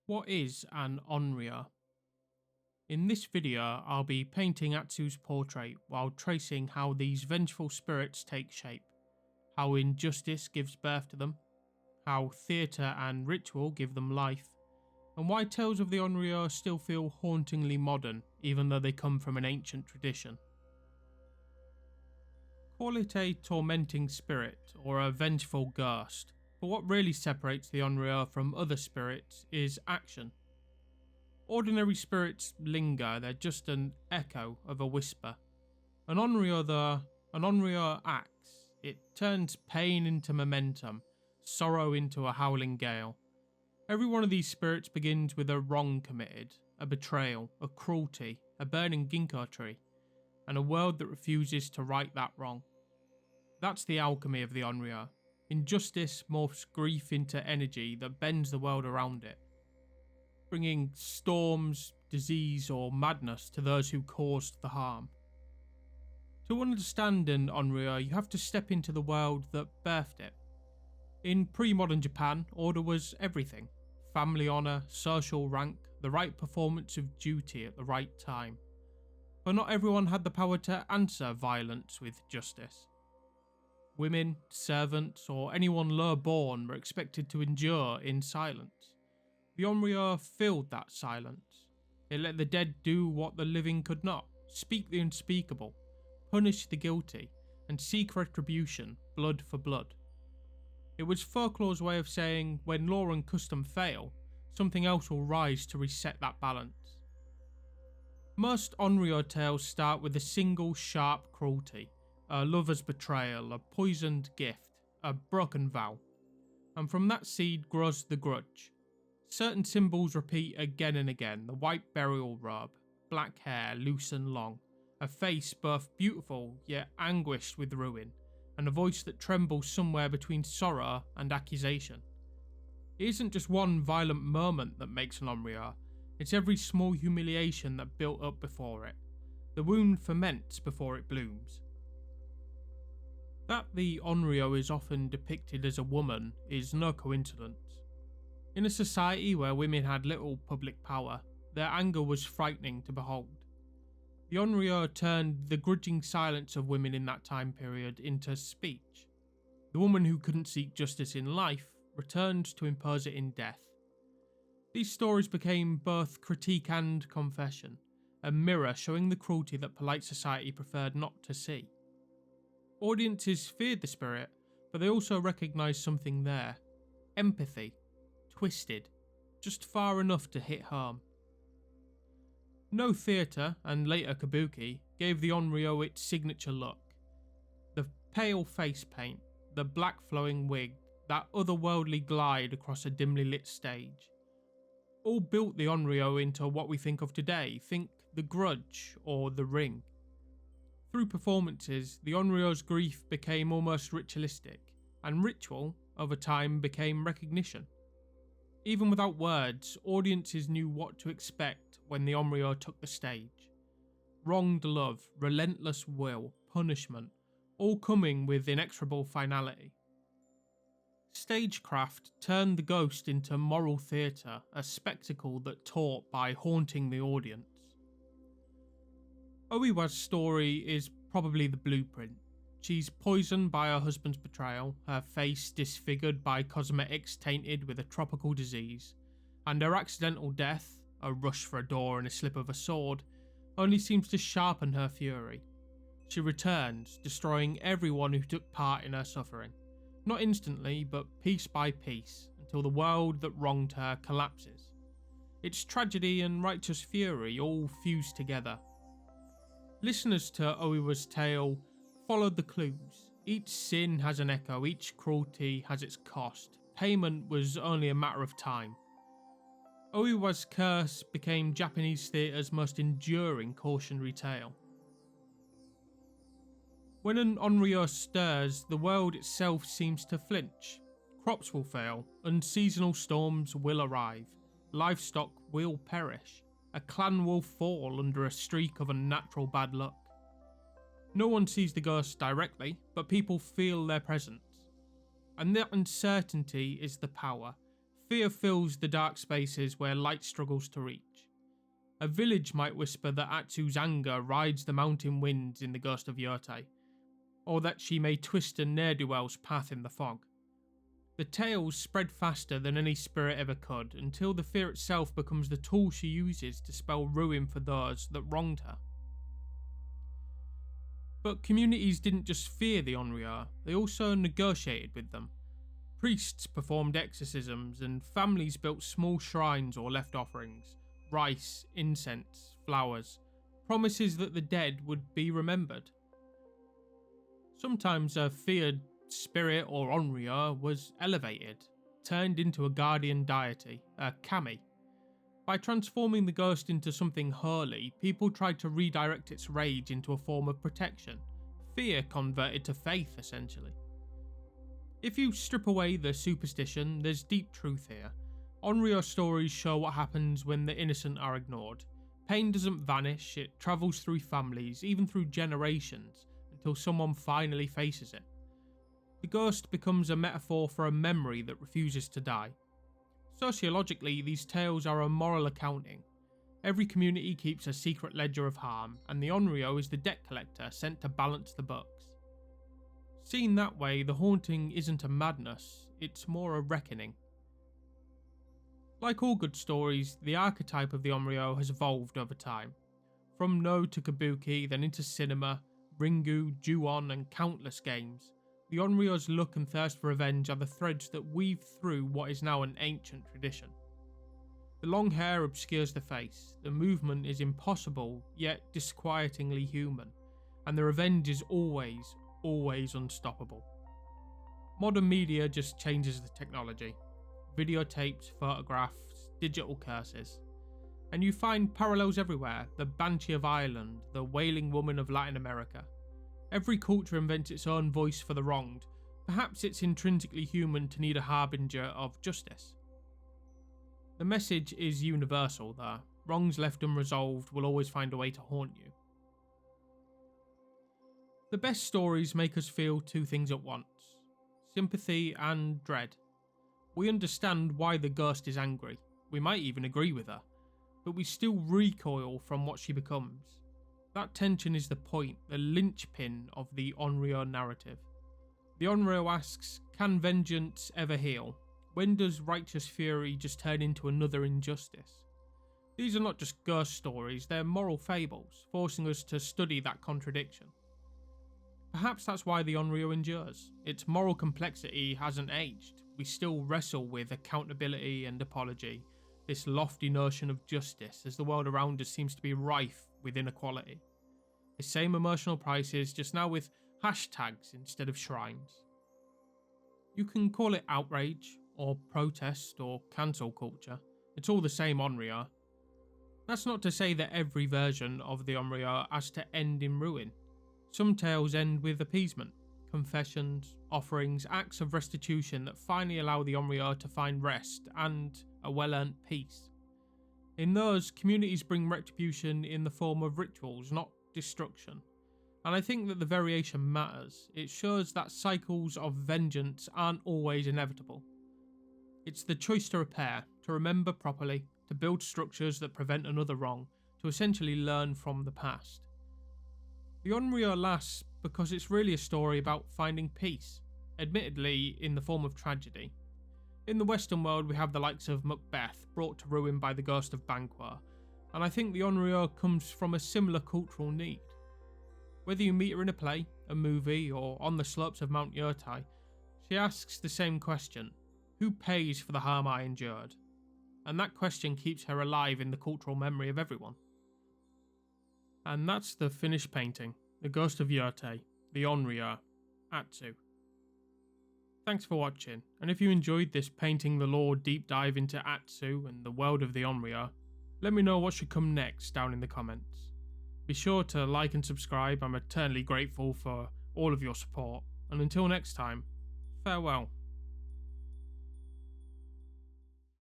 What is an Onryo? In this video, I'll be painting Atsu's portrait while tracing how these vengeful spirits take shape, how injustice gives birth to them, how theatre and ritual give them life, and why tales of the Onryo still feel hauntingly modern even though they come from an ancient tradition. Call it a tormenting spirit or a vengeful ghost, but what really separates the Onryo from other spirits is action. Ordinary spirits linger, they're just an echo of a whisper. An Onryo acts. It turns pain into momentum, sorrow into a howling gale. Every one of these spirits begins with a wrong committed, a betrayal, a cruelty, a burning ginkgo tree, and a world that refuses to right that wrong. That's the alchemy of the Onryo. Injustice morphs grief into energy that bends the world around it, bringing storms, disease, or madness to those who caused the harm. To understand an Onryo, you have to step into the world that birthed it. In pre-modern Japan, order was everything. Family honour, social rank, the right performance of duty at the right time. But not everyone had the power to answer violence with justice. Women, servants, or anyone low-born were expected to endure in silence. The Onryo filled that silence. It let the dead do what the living could not, speak the unspeakable, punish the guilty, and seek retribution, blood for blood. It was folklore's way of saying, when law and custom fail, something else will rise to reset that balance. Most Onryo tales start with a single sharp cruelty, a lover's betrayal, a poisoned gift, a broken vow. And from that seed grows the grudge. Certain symbols repeat again and again: the white burial robe, black hair loose and long, a face both beautiful yet anguished with ruin, and a voice that trembles somewhere between sorrow and accusation. It isn't just one violent moment that makes an Onryo, it's every small humiliation that built up before it. The wound ferments before it blooms. That the Onryo is often depicted as a woman is no coincidence. In a society where women had little public power, their anger was frightening to behold. The Onryo turned the grudging silence of women in that time period into speech. The woman who couldn't seek justice in life returned to impose it in death. These stories became both critique and confession, a mirror showing the cruelty that polite society preferred not to see. Audiences feared the spirit, but they also recognised something there: empathy, twisted, just far enough to hit home. No theatre, and later kabuki, gave the Onryo its signature look. The pale face paint, the black flowing wig, that otherworldly glide across a dimly lit stage. All built the Onryo into what we think of today. Think The Grudge or The Ring. Through performances, the Onryo's grief became almost ritualistic, and ritual, over time, became recognition. Even without words, audiences knew what to expect when the Onryo took the stage. Wronged love, relentless will, punishment, all coming with inexorable finality. Stagecraft turned the ghost into moral theatre, a spectacle that taught by haunting the audience. Oiwa's story is probably the blueprint. She's poisoned by her husband's betrayal, her face disfigured by cosmetics tainted with a tropical disease, and her accidental death, a rush for a door and a slip of a sword, only seems to sharpen her fury. She returns, destroying everyone who took part in her suffering, not instantly, but piece by piece, until the world that wronged her collapses. Its tragedy and righteous fury all fuse together. Listeners to Oiwa's tale followed the clues. Each sin has an echo, each cruelty has its cost. Payment was only a matter of time. Oiwa's curse became Japanese theatre's most enduring cautionary tale. When an Onryo stirs, the world itself seems to flinch. Crops will fail, unseasonal storms will arrive, livestock will perish. A clan will fall under a streak of unnatural bad luck. No one sees the ghost directly, but people feel their presence. And that uncertainty is the power. Fear fills the dark spaces where light struggles to reach. A village might whisper that Atsu's anger rides the mountain winds in the Ghost of Yotei, or that she may twist a ne'er-do-well's path in the fog. The tales spread faster than any spirit ever could, until the fear itself becomes the tool she uses to spell ruin for those that wronged her. But communities didn't just fear the Onryo, they also negotiated with them. Priests performed exorcisms, and families built small shrines or left offerings, rice, incense, flowers, promises that the dead would be remembered. Sometimes a feared spirit or Onryo was elevated, turned into a guardian deity, a kami. By transforming the ghost into something holy, people tried to redirect its rage into a form of protection, fear converted to faith essentially. If you strip away the superstition, there's deep truth here. Onryo stories show what happens when the innocent are ignored. Pain doesn't vanish, it travels through families, even through generations, until someone finally faces it. The ghost becomes a metaphor for a memory that refuses to die. Sociologically, these tales are a moral accounting. Every community keeps a secret ledger of harm, and the Onryo is the debt collector sent to balance the books. Seen that way, the haunting isn't a madness, it's more a reckoning. Like all good stories, the archetype of the Onryo has evolved over time. From No to Kabuki, then into cinema, Ringu, Ju-on and countless games, the Onryo's look and thirst for revenge are the threads that weave through what is now an ancient tradition. The long hair obscures the face, the movement is impossible yet disquietingly human, and the revenge is always unstoppable. Modern media just changes the technology. Videotapes, photographs, digital curses. And you find parallels everywhere, the Banshee of Ireland, the Wailing Woman of Latin America. Every culture invents its own voice for the wronged. Perhaps it's intrinsically human to need a harbinger of justice. The message is universal though. Wrongs left unresolved will always find a way to haunt you. The best stories make us feel two things at once: sympathy and dread. We understand why the ghost is angry, we might even agree with her, but we still recoil from what she becomes. That tension is the point, the linchpin of the Onryo narrative. The Onryo asks, can vengeance ever heal? When does righteous fury just turn into another injustice? These are not just ghost stories, they're moral fables, forcing us to study that contradiction. Perhaps that's why the Onryo endures. Its moral complexity hasn't aged. We still wrestle with accountability and apology, this lofty notion of justice as the world around us seems to be rife with inequality. The same emotional prices, just now with hashtags instead of shrines. You can call it outrage, or protest, or cancel culture. It's all the same Onryo. That's not to say that every version of the Onryo has to end in ruin. Some tales end with appeasement, confessions, offerings, acts of restitution that finally allow the Onryo to find rest and a well-earned peace. In those, communities bring retribution in the form of rituals, not destruction. And I think that the variation matters. It shows that cycles of vengeance aren't always inevitable. It's the choice to repair, to remember properly, to build structures that prevent another wrong, to essentially learn from the past. The Onryo lasts because it's really a story about finding peace, admittedly in the form of tragedy. In the Western world we have the likes of Macbeth, brought to ruin by the ghost of Banquo, and I think the Onryo comes from a similar cultural need. Whether you meet her in a play, a movie, or on the slopes of Mount Yotei, she asks the same question: who pays for the harm I endured? And that question keeps her alive in the cultural memory of everyone. And that's the finished painting, The Ghost of Yotei, the Onryo, Atsu. Thanks for watching, and if you enjoyed this Painting the Lore deep dive into Atsu and the world of the Onryo, let me know what should come next down in the comments. Be sure to like and subscribe, I'm eternally grateful for all of your support, and until next time, farewell.